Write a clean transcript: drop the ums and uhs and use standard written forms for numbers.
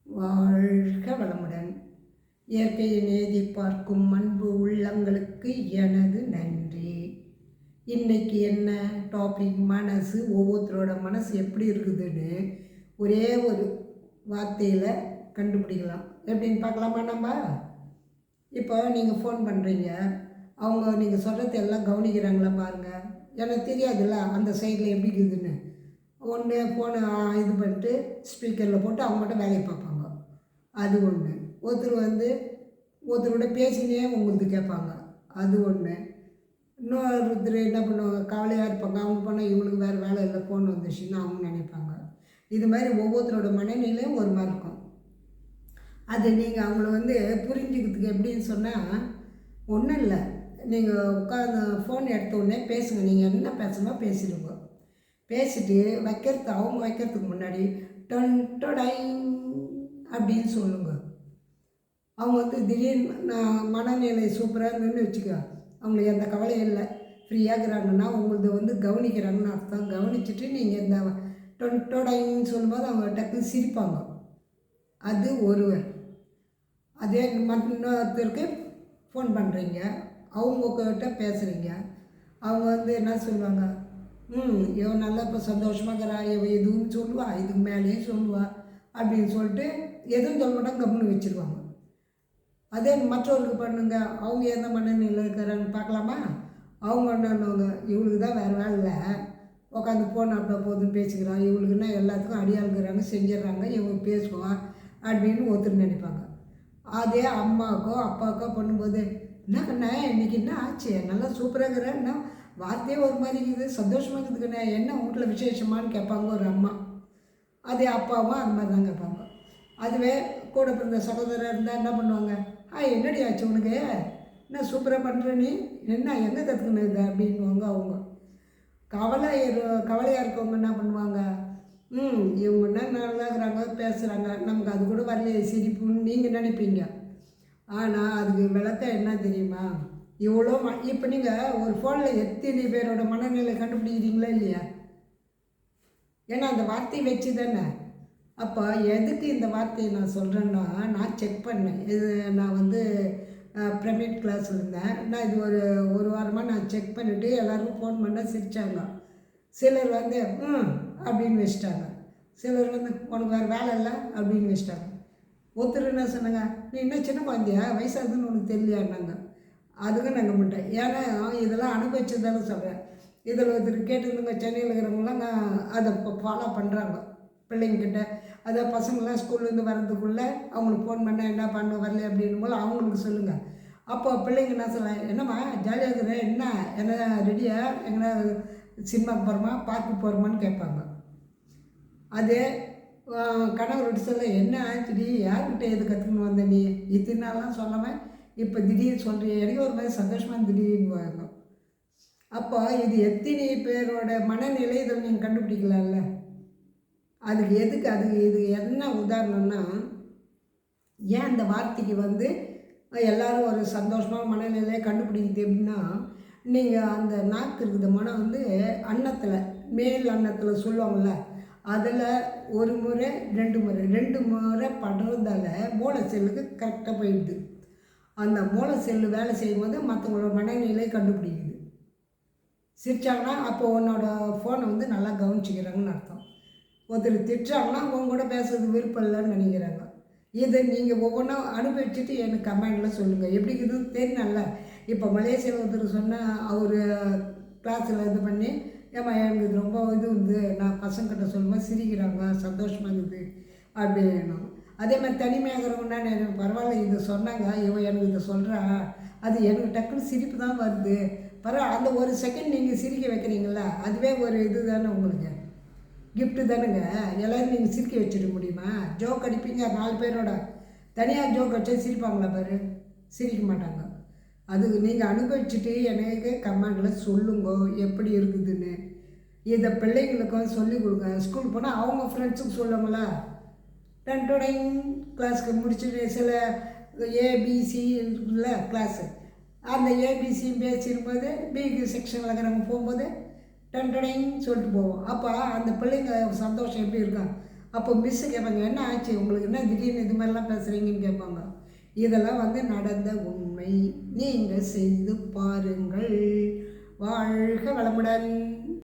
வாழ்க வளமுடன். இயற்கையை நேதி பார்க்கும் அன்பு உள்ளங்களுக்கு எனது நன்றி. இன்னைக்கு என்ன டாபிக்? மனசு. ஒவ்வொருத்தரோட மனசு எப்படி இருக்குதுன்னு ஒரே ஒரு வார்த்தையில் கண்டுபிடிக்கலாம். எப்படின்னு பார்க்கலாமா? நம்ம இப்போ நீங்கள் ஃபோன் பண்ணுறீங்க, அவங்க நீங்கள் சொல்கிறது எல்லாம் கவனிக்கிறாங்களா பாருங்கள். எனக்கு தெரியாதுல்ல அந்த சைடில் எப்படி இருக்குதுன்னு. ஒன்று ஃபோனை இது பண்ணிட்டு ஸ்பீக்கரில் போட்டு அவங்க மட்டும் வேலையை பார்ப்பாங்க. அது ஒன்று. ஒருத்தரோட பேசினே உங்களுக்கு கேட்பாங்க. அது ஒன்று. இன்னொருத்தர் என்ன பண்ணுவாங்க, கவலையாக இருப்பாங்க. அவங்க போனால் இவங்களுக்கு வேறு வேலை இல்லை, ஃபோன் வந்துச்சுன்னு அவங்க நினைப்பாங்க. இது மாதிரி ஒவ்வொருத்தரோட மனநிலையும் ஒரு மாதிரி இருக்கும். அது நீங்கள் அவங்கள புரிஞ்சுக்கிறதுக்கு எப்படின்னு சொன்னால், ஒன்றும் இல்லை, நீங்கள் உட்காந்து ஃபோன் எடுத்த உடனே பேசுங்க. நீங்கள் என்ன பேசணுமோ பேசிடுங்க. பேசிட்டு அவங்க வைக்கிறதுக்கு முன்னாடி டன் டொடைங் அப்படின்னு சொல்லுங்க. அவங்க திடீர்னு நான் மனநிலை சூப்பராக இருந்துன்னு வச்சுக்க, அவங்களுக்கு எந்த கவலையும் இல்லை, ஃப்ரீயாக இருக்கிறாங்கன்னா உங்களது கவனிக்கிறாங்கன்னு அர்த்தம். கவனிச்சுட்டு நீங்கள் இந்த டொடைன்னு சொல்லும்போது அவங்க டக்குன்னு சிரிப்பாங்க. அது ஒருவர். அதே இன்னொருத்தருக்கு ஃபோன் பண்ணுறீங்க, அவங்கக்கிட்ட பேசுகிறீங்க, அவங்க என்ன சொல்லுவாங்க, இவன் நல்லா இப்போ சந்தோஷமாக இருக்கிறா, இவன் எதுவும் சொல்லுவா, இதுக்கு மேலேயும் சொல்லுவா அப்படின்னு சொல்லிட்டு எதுவும் சொல்ல மாட்டாங்க, கம்முன்னு வச்சுருவாங்க. அதே மற்றவர்களுக்கு பண்ணுங்க, அவங்க எந்த மனநிலையில் இருக்கிறான்னு பார்க்கலாமா? அவங்க என்னன்னுவாங்க, இவளுக்கு தான் வேறு வேலை இல்லை, உட்காந்து ஃபோன் அப்போ போதுன்னு பேசிக்கிறான், இவளுக்குன்னா எல்லாத்துக்கும் அடியாளுக்கிறாங்க, செஞ்சிடறாங்க, இவங்க பேசுவான் அப்படின்னு ஒருத்தர் நினைப்பாங்க. அதே அம்மாவுக்கோ அப்பாவுக்கோ பண்ணும்போது, என்ன கண்ணா இன்றைக்கி என்ன ஆச்சு, நல்லா சூப்பராக இருக்கிறேன்னா வார்த்தையே ஒரு மாதிரி இருக்குது, சந்தோஷமாக இருக்குதுக்கண்ணே, என்ன வீட்டில் விசேஷமானு கேட்பாங்க ஒரு அம்மா. அதே அப்பாவும் அது மாதிரி தான் கேட்பாங்க. அதுவே கூட பிறந்த சகோதரர் இருந்தால் என்ன பண்ணுவாங்க, என்னடி ஆச்சு உனக்கு, என்ன சூப்பராக பண்ணுற நீ, என்ன எங்கே கற்றுக்கினது அப்படின்வாங்க. அவங்க கவலையாக இருக்கவங்க என்ன பண்ணுவாங்க, இவங்க என்ன நல்லா இருக்கிறாங்க பேசுகிறாங்க, நமக்கு அது கூட வரலையே சிரிப்புன்னு நீங்கள் நினைப்பீங்க. ஆனால் அதுக்கு விளக்கம் என்ன தெரியுமா? இவ்வளோ இப்போ நீங்கள் ஒரு ஃபோனில் எத்தனை பேரோட மனநிலை கண்டுபிடிக்கிறீங்களா இல்லையா? ஏன்னா அந்த வார்த்தையை வச்சு தானே. அப்போ எதுக்கு இந்த வார்த்தையை நான் சொல்கிறேன்னா, நான் செக் பண்ணேன். இது நான் ப்ரைவேட் கிளாஸில் இருந்தேன். நான் இது ஒரு வாரமாக நான் செக் பண்ணிவிட்டு எல்லாருக்கும் ஃபோன் பண்ணால் சிரித்தாங்க. சிலர் அப்படின்னு வச்சிட்டாங்க. சிலர் உனக்கு வேறு வேலை இல்லை அப்படின்னு வச்சிட்டாங்க. ஒருத்தர் என்ன சொன்னாங்க, நீ இன்னும் சின்ன குழந்தையா, வயசாகுதுன்னு உனக்கு தெரியலையான்னாங்க. அதுக்கும் நாங்கள் மாட்டேன். ஏன்னா இதெல்லாம் அனுபவிச்சதானே சொல்கிறேன். இதில் ஒருத்தர் கேட்டுருந்துங்க, சென்னையில் இருக்கிறவங்களாம் அதை இப்போ ஃபாலோ பண்ணுறாங்க பிள்ளைங்கிட்ட. அதாவது பசங்களாம் ஸ்கூல்லேருந்து வர்றதுக்குள்ளே அவங்களுக்கு ஃபோன் பண்ணால் என்ன பண்ண வரல அப்படின்னும் போது அவங்களுக்கு சொல்லுங்கள். அப்போ பிள்ளைங்க என்ன சொல்லலாம், என்னம்மா ஜாலியாக இருக்கிற, என்ன ரெடியா, எங்கன்னா சினிமாவுக்கு போகிறோமா, பார்க்கு போகிறோமான்னு கேட்பாங்க. அதே கணவர்கிட்ட சொல்ல, என்ன ஆச்சுடி, யார்கிட்ட எது கற்றுக்கணும் வந்த நீ, இத்தனை நாள்லாம் சொல்லாமல் இப்போ திடீர்னு சொல்கிறீங்க, எனக்கு ஒரு மாதிரி சந்தோஷமாக திடீர்னு வரணும். அப்போ இது எத்தனை பேரோட மனநிலை இதில் நீங்கள் கண்டுபிடிக்கலாம்ல. எதுக்கு இது என்ன உதாரணம்னா, ஏன் அந்த வார்த்தைக்கு எல்லோரும் ஒரு சந்தோஷமாக மனநிலையை கண்டுபிடிக்குது எப்படின்னா, நீங்கள் அந்த நாக்கு இருக்குது மனம் அன்னத்தில், மேல் அன்னத்தில் சொல்லுவாங்கள்ல, அதில் ஒரு முறை ரெண்டு முறை படுறதால மூளை செல்லுக்கு கரெக்டாக போயிடுது. அந்த மூளை செல்லு வேலை செய்யும்போது மற்றவங்களோட மனநிலை கண்டுபிடிக்குது. சிரிச்சாங்கன்னா அப்போ உன்னோட ஃபோனை நல்லா கவனிச்சிக்கிறாங்கன்னு அர்த்தம். ஒருத்தர் திட்டுறாங்கன்னா அவங்க கூட பேசுறது விருப்பம் இல்லைன்னு நினைக்கிறாங்க. இதை நீங்கள் ஒவ்வொன்றா அனுபவிச்சுட்டு எனக்கு கமெண்டில் சொல்லுங்கள். எப்படி இருக்குதுன்னு தெரியல. இப்போ மலேசியாவில் ஒருத்தர் சொன்னால், அவர் கிளாஸில் இது பண்ணி, ஏமா எனக்கு இது ரொம்ப நான் பசங்கிட்ட சொல்லும்போது சிரிக்கிறாங்க, சந்தோஷமாக இருக்குது அப்படின்னா. அதே மாதிரி தனிமையாகிறவங்கன்னா எனக்கு பரவாயில்ல, இது சொன்னாங்க, எனக்கு இதை சொல்கிறா, அது எனக்கு டக்குன்னு சிரிப்பு தான் வருது, பரவாயில்ல. அந்த ஒரு செகண்ட் நீங்கள் சிரிக்க வைக்கிறீங்கள, அதுவே ஒரு இது தானே, உங்களுக்கு கிஃப்ட்டு தானுங்க. எல்லோரும் நீங்கள் சிரிக்க வச்சுட முடியுமா? ஜோக் அடிப்பீங்க 4 பேரோட, தனியாக ஜோக் அடிச்சா சிரிப்பாங்களா பாரு? சிரிக்க மாட்டாங்க. அதுக்கு நீங்கள் அனுபவிச்சுட்டு எனக்கு கமெண்டில் சொல்லுங்க எப்படி இருக்குதுன்னு. இதை பிள்ளைங்களுக்கும் சொல்லிக் கொடுங்க. ஸ்கூலுக்கு போனால் அவங்க ஃப்ரெண்ட்ஸுக்கு சொல்லுங்களா, டொடைங் கிளாஸுக்கு முடிச்சுட்டு சில ஏபிசி இருக்குல்ல கிளாஸு, அந்த ஏபிசி பேசிடும்போது பிக்கு செக்ஷனில் இருக்கிறவங்க போகும்போது டொடைங் சொல்லிட்டு போவோம். அப்போ அந்த பிள்ளைங்க சந்தோஷம் எப்படி இருக்கும், அப்போ மிஸ்ஸு கேட்பாங்க, என்ன ஆச்சு உங்களுக்கு, என்ன திடீர்னு இது மாதிரிலாம் பேசுகிறீங்கன்னு கேட்பாங்க. இதெல்லாம் வந்து நடந்த உண்மை, நீங்கள் செய்து பாருங்கள். வாழ்க வளமுடன்.